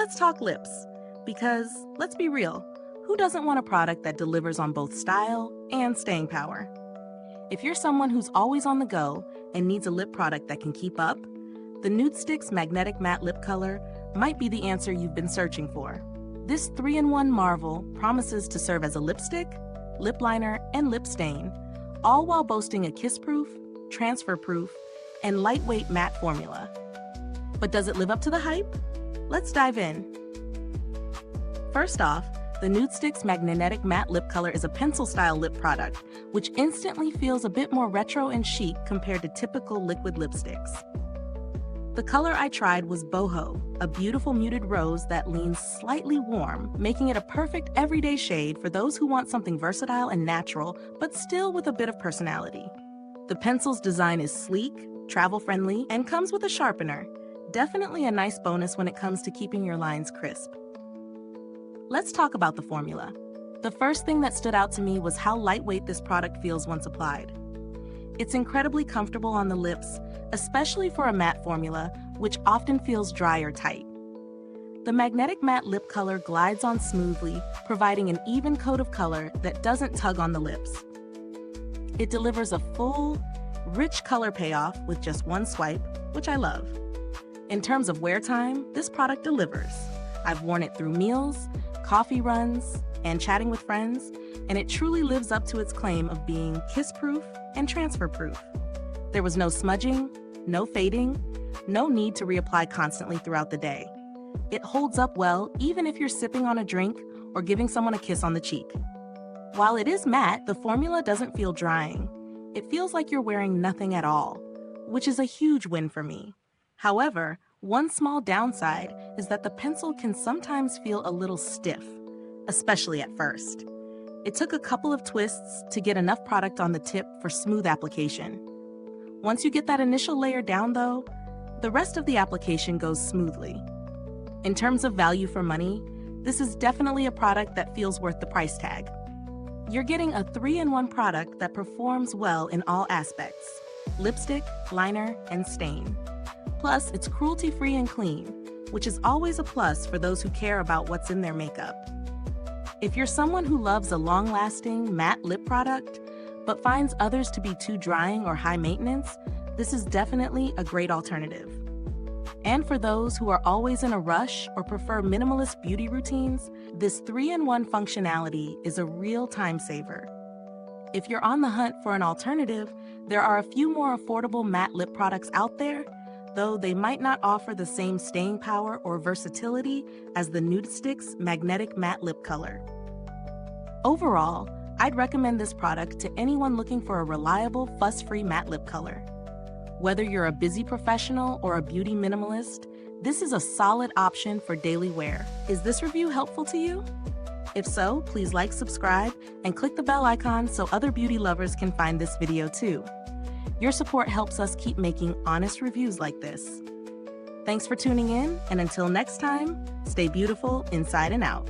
let's talk lips. Because, let's be real, who doesn't want a product that delivers on both style and staying power? If you're someone who's always on the go and needs a lip product that can keep up, the Nudestix Magnetic Matte Lip Color might be the answer you've been searching for. This 3-in-1 marvel promises to serve as a lipstick, lip liner, and lip stain, all while boasting a kiss-proof, transfer-proof, and lightweight matte formula. But does it live up to the hype? Let's dive in. First off, the Nudestix Magnetic Matte Lip Color is a pencil-style lip product, which instantly feels a bit more retro and chic compared to typical liquid lipsticks. The color I tried was Boho, a beautiful muted rose that leans slightly warm, making it a perfect everyday shade for those who want something versatile and natural, but still with a bit of personality. The pencil's design is sleek, travel-friendly, and comes with a sharpener. Definitely a nice bonus when it comes to keeping your lines crisp. Let's talk about the formula. The first thing that stood out to me was how lightweight this product feels once applied. It's incredibly comfortable on the lips, especially for a matte formula, which often feels dry or tight. The Magnetic Matte Lip Color glides on smoothly, providing an even coat of color that doesn't tug on the lips. It delivers a full, rich color payoff with just one swipe, which I love. In terms of wear time, this product delivers. I've worn it through meals, coffee runs, and chatting with friends, and it truly lives up to its claim of being kiss-proof and transfer-proof. There was no smudging, no fading, no need to reapply constantly throughout the day. It holds up well even if you're sipping on a drink or giving someone a kiss on the cheek. While it is matte, the formula doesn't feel drying. It feels like you're wearing nothing at all, which is a huge win for me. However, one small downside is that the pencil can sometimes feel a little stiff, especially at first. It took a couple of twists to get enough product on the tip for smooth application. Once you get that initial layer down though, the rest of the application goes smoothly. In terms of value for money, this is definitely a product that feels worth the price tag. You're getting a 3-in-1 product that performs well in all aspects: lipstick, liner, and stain. Plus, it's cruelty-free and clean, which is always a plus for those who care about what's in their makeup. If you're someone who loves a long-lasting matte lip product, but finds others to be too drying or high maintenance, this is definitely a great alternative. And for those who are always in a rush or prefer minimalist beauty routines, this 3-in-1 functionality is a real time saver. If you're on the hunt for an alternative, there are a few more affordable matte lip products out there, though they might not offer the same staying power or versatility as the Nudestix Magnetic Matte Lip Color. Overall, I'd recommend this product to anyone looking for a reliable, fuss-free matte lip color. Whether you're a busy professional or a beauty minimalist, this is a solid option for daily wear. Is this review helpful to you? If so, please like, subscribe, and click the bell icon so other beauty lovers can find this video too. Your support helps us keep making honest reviews like this. Thanks for tuning in, and until next time, stay beautiful inside and out.